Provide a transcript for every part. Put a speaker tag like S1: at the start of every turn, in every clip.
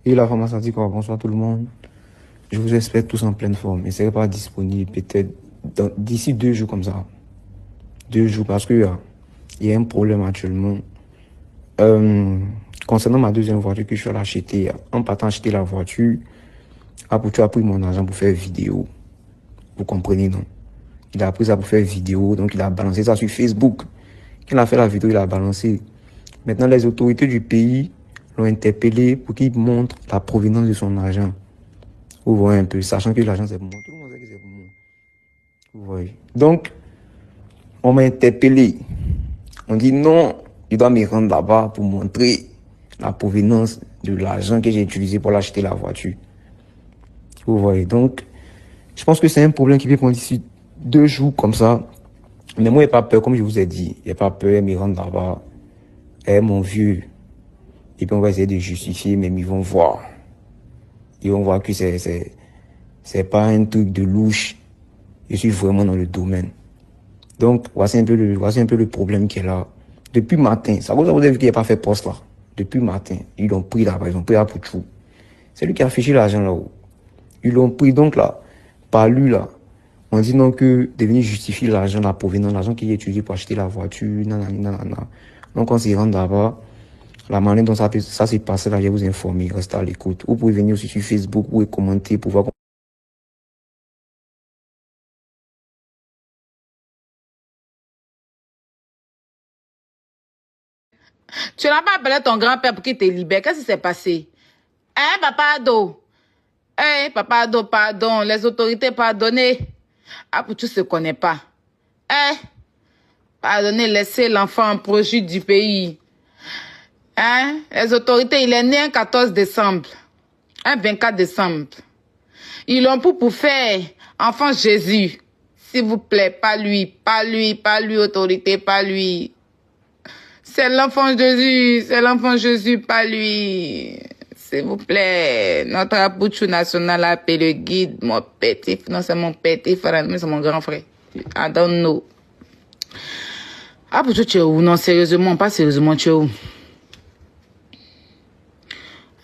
S1: Et la femme a dit quoi, bonsoir tout le monde. Je vous espère tous en pleine forme. Et c'est pas disponible peut-être d'ici 2 jours comme ça. 2 jours parce que il y a un problème actuellement. Concernant ma deuxième voiture que je suis allé acheter, en partant acheter la voiture, Apoutou a pris mon argent pour faire vidéo. Vous comprenez, non? Il a pris ça pour faire vidéo, donc il a balancé ça sur Facebook. Quand il a fait la vidéo, il a balancé. Maintenant, les autorités du pays l'ont interpellé pour qu'il montre la provenance de son argent. Vous voyez un peu, sachant que l'argent c'est pour moi. Tout le monde sait que c'est pour moi. Vous voyez. Donc, on m'a interpellé. On dit non, je dois me rendre là-bas pour montrer la provenance de l'argent que j'ai utilisé pour l'acheter la voiture. Vous voyez. Donc, je pense que c'est un problème qui peut prendre d'ici 2 jours comme ça. Mais moi, il n'y a pas peur, comme je vous ai dit. Il n'y a pas peur, me rendre là-bas. Eh, mon vieux. Et puis, on va essayer de justifier, mais ils vont voir. Ils vont voir que c'est pas un truc de louche. Je suis vraiment dans le domaine. Donc, voici un peu le problème qui est là. Depuis matin, ça vous avez vu qu'il n'a pas fait poste là. Depuis matin, ils l'ont pris là-bas, ils ont pris Apoutou. C'est lui qui a affiché l'argent là-haut. Ils l'ont pris donc là, par lui là. On dit non que de venir justifier l'argent, la provenance, l'argent qui est utilisé pour acheter la voiture, nanana. Donc on s'y rend là-bas. La manière dont ça s'est passé là, je vais vous informer, restez à l'écoute. Vous pouvez venir aussi sur Facebook, vous pouvez commenter pour voir.
S2: Tu n'as pas appelé ton grand-père pour qu'il te libère. Qu'est-ce qui s'est passé? Hein, Papa Ado? Hein, Papa Ado, pardon. Les autorités, pardonnez. Apoutou se connaît pas. Hein? Pardonnez, laissez l'enfant en projet du pays. Hein? Les autorités, il est né un 14 décembre. Un 24 décembre. Ils l'ont pour faire enfant Jésus. S'il vous plaît, pas lui, pas lui, pas lui, autorité, pas lui. C'est l'enfant Jésus, pas lui. S'il vous plaît, notre Apoutou national a appelé le guide, mon petit, non c'est mon petit frère, mais c'est mon grand frère. I don't know. Apoutou, tu es où? Non, sérieusement, pas sérieusement, tu es où?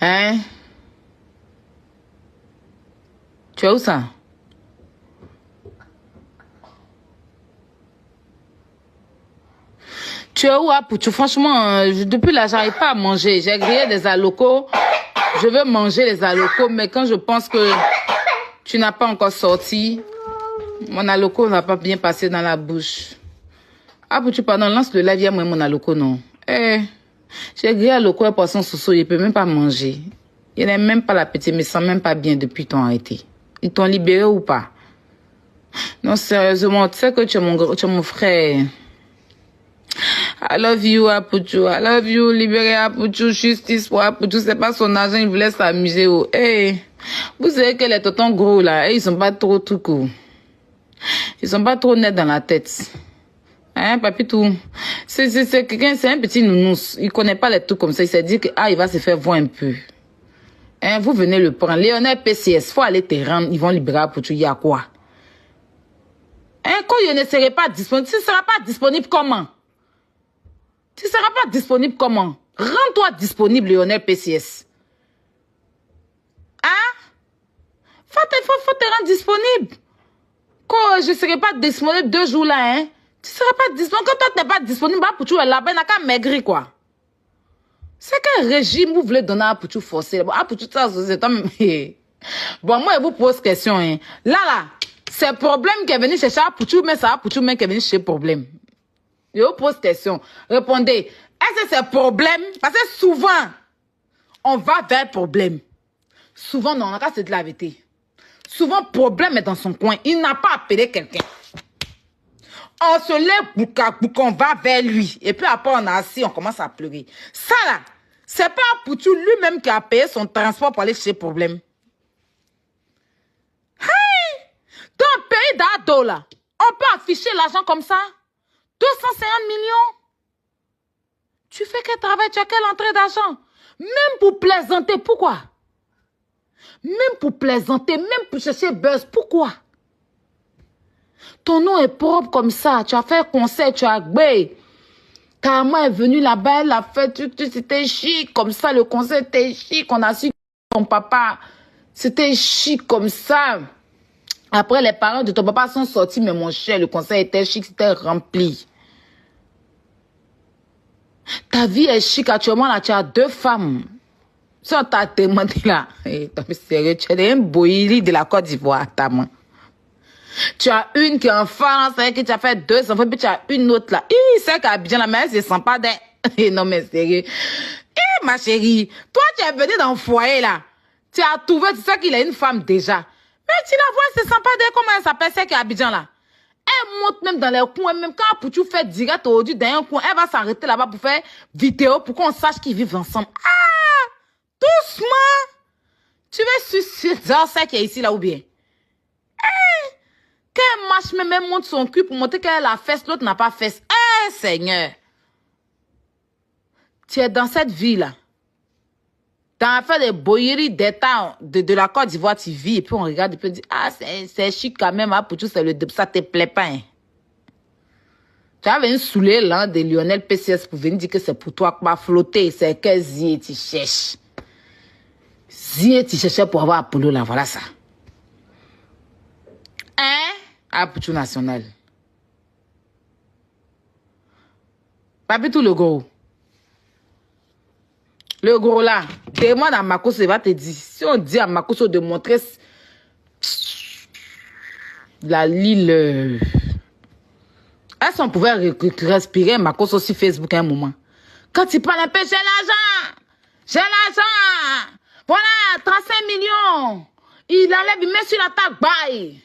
S2: Hein? Tu es où ça? Tu es où, Apoutou? Franchement, depuis là, j'arrive pas à manger. J'ai grillé des alocos. Je veux manger les alocos, mais quand je pense que tu n'as pas encore sorti, mon aloco ne va pas bien passer dans la bouche. Apoutou, pardon, lance le live, moi, mon aloco, non. Eh, j'ai grillé aloco et poisson sous-sous, il ne peut même pas manger. Il n'est même pas l'appétit, mais il ne sent même pas bien depuis ton arrêté. Ils t'ont libéré ou pas? Non, sérieusement, tu sais que tu es mon frère. I love you, Apoutou. I love you. Libérez Apoutou. Justice pour Apoutou. C'est pas son argent. Il voulait s'amuser. Oh. Hey. Vous savez que les tontons gros, là, ils sont pas trop trucs. Ils sont pas trop nets dans la tête. Hein, papitou? C'est quelqu'un, c'est un petit nounours. Il connaît pas les trucs comme ça. Il s'est dit que, il va se faire voir un peu. Hein, vous venez le prendre. Léonel PCS, faut aller te rendre. Ils vont libérer Apoutou. Il y a quoi? Hein, quand il ne serait pas disponible, tu ne seras pas disponible comment? Tu ne seras pas disponible comment? Rends-toi disponible, Lionel PCS. Hein? Faut te rendre disponible. Quand je ne serai pas disponible 2 jours là, hein? Tu ne seras pas disponible. Quand toi, tu n'es pas disponible, pour tu es là-bas, il n'a qu'à maigrir, quoi. C'est quel régime vous voulez donner à Apoutou forcer? Apoutou, ça, c'est toi. Bon, moi, je vous pose question, hein. Là, c'est problème qui est venu chercher Apoutou, mais c'est Apoutou même qui est venu chercher problème. Je vous pose question. Répondez. Est-ce que c'est problème? Parce que souvent, on va vers problème. Souvent, non, on n'a qu'à se dire la vérité. Souvent, problème est dans son coin. Il n'a pas appelé quelqu'un. On se lève pour qu'on va vers lui. Et puis après, on est assis, on commence à pleurer. Ça là, c'est pas Apoutou lui-même qui a payé son transport pour aller chercher problème. Hey! Dans un pays d'ado là, on peut afficher l'argent comme ça? 250 millions. Tu fais quel travail? Tu as quelle entrée d'argent? Même pour plaisanter, pourquoi? Même pour plaisanter, même pour chercher buzz, pourquoi? Ton nom est propre comme ça. Tu as fait un concert, tu as gbé. Ta maman est venue là-bas, elle a fait, c'était chic. Comme ça, le concert était chic. On a su ton papa, c'était chic comme ça. Après, les parents de ton papa sont sortis, mais mon cher, le conseil était chic, c'était rempli. Ta vie est chic, actuellement, là, tu as 2 femmes. Si on t'a demandé là, sérieux, tu es un boïli de la Côte d'Ivoire, ta main. Tu as une qui est en France, que tu as fait 2 enfants, puis tu as une autre là. C'est qu'Abidjan, la mère, elle se sent pas d'elle. Non, mais sérieux. Ma chérie, toi, tu es venue dans le foyer là. Tu as trouvé, tu sais qu'il a une femme déjà. Mais tu la vois, elle se sent pas d'elle, comment elle s'appelle, c'est qu'Abidjan là. Elle monte même dans les coins, même quand Poutou fait direct aujourd'hui dans un coin, elle va s'arrêter là-bas pour faire vidéo, pour qu'on sache qu'ils vivent ensemble. Ah! Doucement! Tu veux sucer ça qui est ici là ou bien? Quand elle marche, même monte son cul pour montrer qu'elle a la fesse, l'autre n'a pas fesse. Seigneur! Tu es dans cette vie-là. Tu as fait des boyeries d'État de la Côte d'Ivoire, tu vis, et puis on regarde, et puis on dit, ah, c'est chic quand même, hein, pour tout, c'est le ça te plaît pas. Hein. Tu as venu saouler l'un de Lionel PCS pour venir dire que c'est pour toi qu'on va flotter, c'est que Zie tu cherches. Zie tu cherchais pour avoir Apollo là, voilà ça. Hein? Apollo national. Papi tout le gros. Le gros là, demande à Makoso, il va te dire. Si on dit à Makoso de montrer la Lille. Est-ce qu'on pouvait respirer Makoso sur Facebook à un moment? Quand il parle un peu, j'ai l'argent! J'ai l'argent! Voilà, 35 millions! Il enlève, il met sur la table, bye!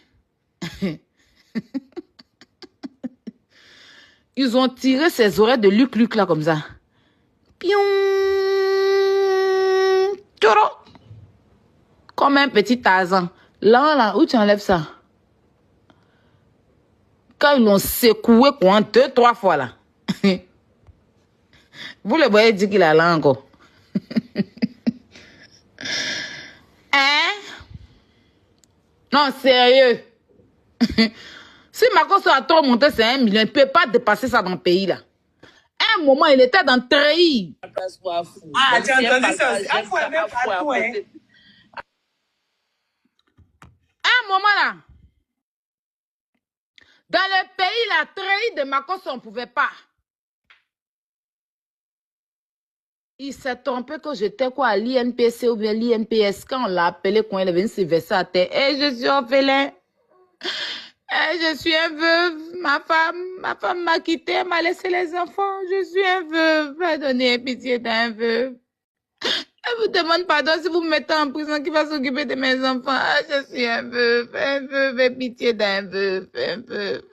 S2: Ils ont tiré ses oreilles de Luc là comme ça. Pion! Tchoro! Comme un petit Tarzan. Là, où tu enlèves ça? Quand ils l'ont secoué, quoi, 2, 3 fois, là. Vous le voyez dire qu'il a là encore. Hein? Non, sérieux. Si Makoso a trop monté, c'est 1 million. Il ne peut pas dépasser ça dans le pays, là. À un moment, il était dans le treillis.
S3: Ah, tu as entendu ça aussi. À
S2: un moment, là. Dans le pays, la treillis de Makoso, on ne pouvait pas. Il s'est trompé que j'étais quoi à l'INPC ou bien l'INPS. Quand on l'a appelé, quand il est venu se verser à terre. Et je suis orphelin. Et je suis un veuve. Ma femme m'a quitté, elle m'a laissé les enfants. Je suis un veuve. Pardonnez, pitié d'un veuve. Je vous demande pardon si vous me mettez en prison, qui va s'occuper de mes enfants. Ah, je suis un veuve, et pitié d'un veuve, un veuve.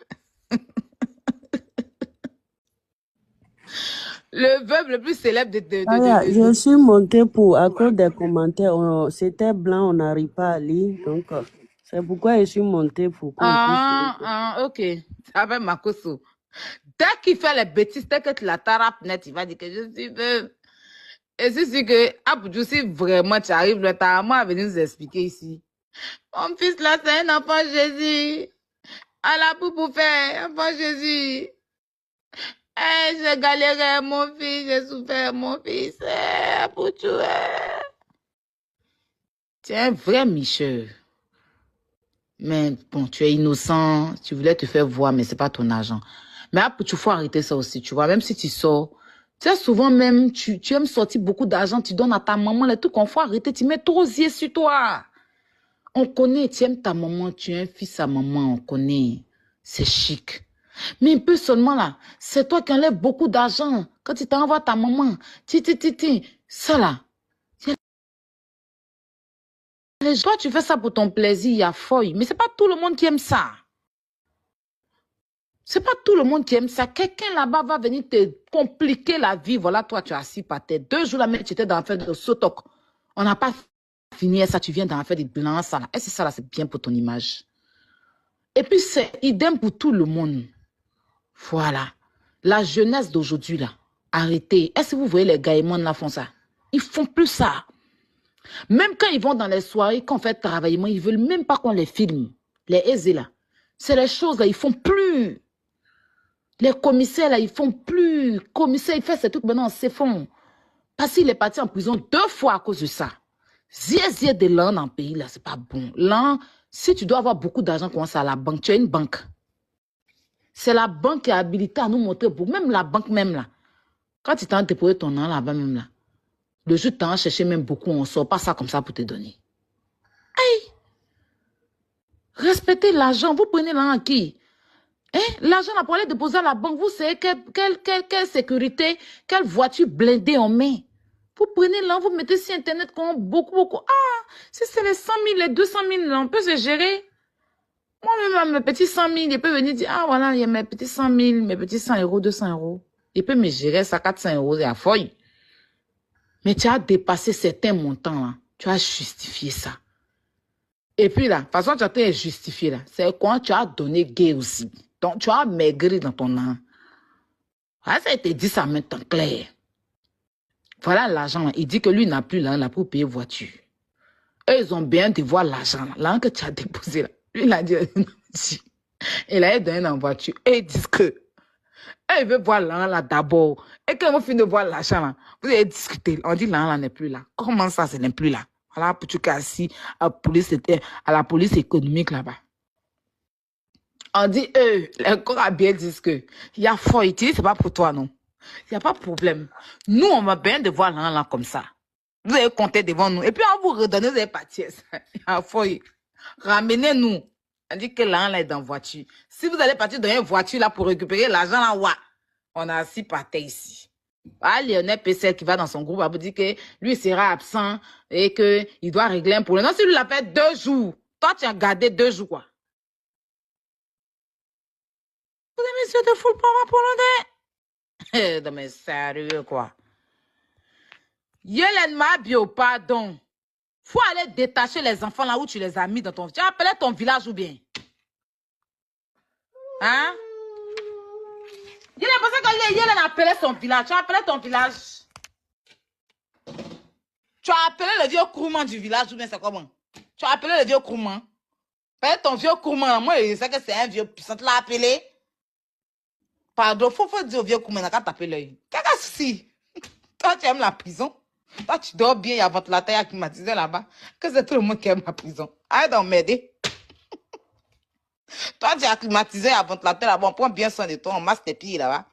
S2: Le veuve le plus célèbre
S3: je suis montée à cause des commentaires. C'était blanc, on n'arrive pas à lire. Donc, c'est pourquoi je suis montée pour qu'on puisse...
S2: ok. Ça va, Makoso. Dès qu'il fait les bêtises, dès que tu la tarapes net, il va dire que je suis veuve. Et c'est sûr que, Abdou, si vraiment tu arrives, le maman à venir nous expliquer ici. Mon fils là, c'est un enfant Jésus. À la pour faire, enfant Jésus. Eh, j'ai galéré, mon fils, j'ai souffert, mon fils. Pour tout. Tu es un vrai Michel. Mais bon, tu es innocent, tu voulais te faire voir, mais c'est pas ton argent. Mais il faut arrêter ça aussi, tu vois. Même si tu sors, tu sais, souvent même, tu aimes sortir beaucoup d'argent, tu donnes à ta maman, les trucs qu'on faut arrêter, tu mets trop yeux sur toi. On connaît, tu aimes ta maman, tu es un fils à maman, on connaît. C'est chic. Mais un peu seulement là, c'est toi qui enlèves beaucoup d'argent. Quand tu t'envoies ta maman, ça là. Toi, tu fais ça pour ton plaisir, il y a folie. Mais c'est pas tout le monde qui aime ça. C'est pas tout le monde qui aime ça. Quelqu'un là-bas va venir te compliquer la vie. Voilà, toi, tu as assis par terre. 2 jours là, mais tu étais dans l'affaire de Sotok. On n'a pas fini ça, tu viens dans l'affaire de blanc, ça là. Et c'est ça là, c'est bien pour ton image. Et puis, c'est idem pour tout le monde. Voilà. La jeunesse d'aujourd'hui là, arrêtez. Est-ce que vous voyez les gaïmans là font ça? Ils font plus ça. Même quand ils vont dans les soirées, quand on fait travailler, ils ne veulent même pas qu'on les filme. Les aisés là. C'est les choses là, ils font plus. Les commissaires là, ils font plus. Commissaire, il fait ces trucs maintenant, c'est fond. Parce qu'il est parti en prison 2 fois à cause de ça. Zier de l'an dans le pays, là, c'est pas bon. L'an, si tu dois avoir beaucoup d'argent, commence à la banque. Tu as une banque. C'est la banque qui est habilitée à nous montrer beaucoup. Même la banque, même là. Quand tu t'en déposé ton an là-bas, même là. Le jour, tu as cherché même beaucoup, on sort pas ça comme ça pour te donner. Hey! Respectez l'argent. Vous prenez l'argent à qui? Hein? L'argent, là, pour aller déposer à la banque, vous savez quelle sécurité, quelle voiture blindée on met. Vous prenez l'argent, vous mettez sur Internet comme beaucoup. Ah, si c'est les 100 000, les 200 000, là, on peut se gérer. Moi-même, mes petits 100 000, il peut venir dire, ah, voilà, il y a mes petits 100 000, mes petits 100 euros, 200 euros. Il peut me gérer ça, 400 euros, c'est à folie. Mais tu as dépassé certains montants, là. Tu as justifié ça. Et puis là, de toute façon, tu as été justifié là. C'est quand tu as donné gay aussi. Donc, tu as maigri dans ton âme. Ah, ça a été dit ça maintenant clair. Voilà l'argent. Il dit que lui n'a plus l'argent pour payer voiture. Eux, ils ont bien de voir l'argent. L'argent que tu as déposé là. Lui, il a dit, il a donné dans la voiture. Et ils disent que, il veut voir l'argent là d'abord. Et quand vous finissez de voir l'argent là, vous allez discuter. On dit l'argent là n'est plus là. Comment ça, ce n'est plus là? Voilà, pour tu casser à la police économique là-bas. On dit, les corps a bien dit que il y a faillite, c'est pas pour toi, non. Il n'y a pas de problème. Nous, on va bien devoir l'an là comme ça. Vous allez compter devant nous. Et puis, on vous redonne, vous allez partir. Il y a faillite. Ramenez-nous. On dit que l'an là est dans la voiture. Si vous allez partir dans une voiture là pour récupérer l'argent là, ouais, on a 6 parties ici. Ah, Lionel Pessel qui va dans son groupe va vous dire que lui sera absent et qu'il doit régler un problème. Non, si lui l'a fait 2 jours, toi tu as gardé 2 jours quoi. Vous avez monsieur de foule pour moi pour l'un non mais sérieux quoi. Yelen Mabio, pardon. Faut aller détacher les enfants là où tu les as mis dans ton... Tu as appelé ton village ou bien? Hein? Il a pensé que Yelen a appelé son village. Tu as appelé ton village? Tu as appelé le vieux Krouman du village ou bien c'est comment? Tu as appelé le vieux Krouman? Appelle ton vieux Krouman. Moi, je sais que c'est un vieux puissant. Tu l'as appelé? Pardon, faut dire au vieux Krouman quand t'appelles l'œil. Qu'est-ce que c'est? Toi, tu aimes la prison? Toi, tu dors bien, il y a ventilateur climatisé là-bas. Que c'est tout le monde qui aime la prison. Arrête d'en m'aider. Toi, tu as climatisé, il y a ventilateur là-bas. On prend bien soin de toi, on masse tes pieds là-bas.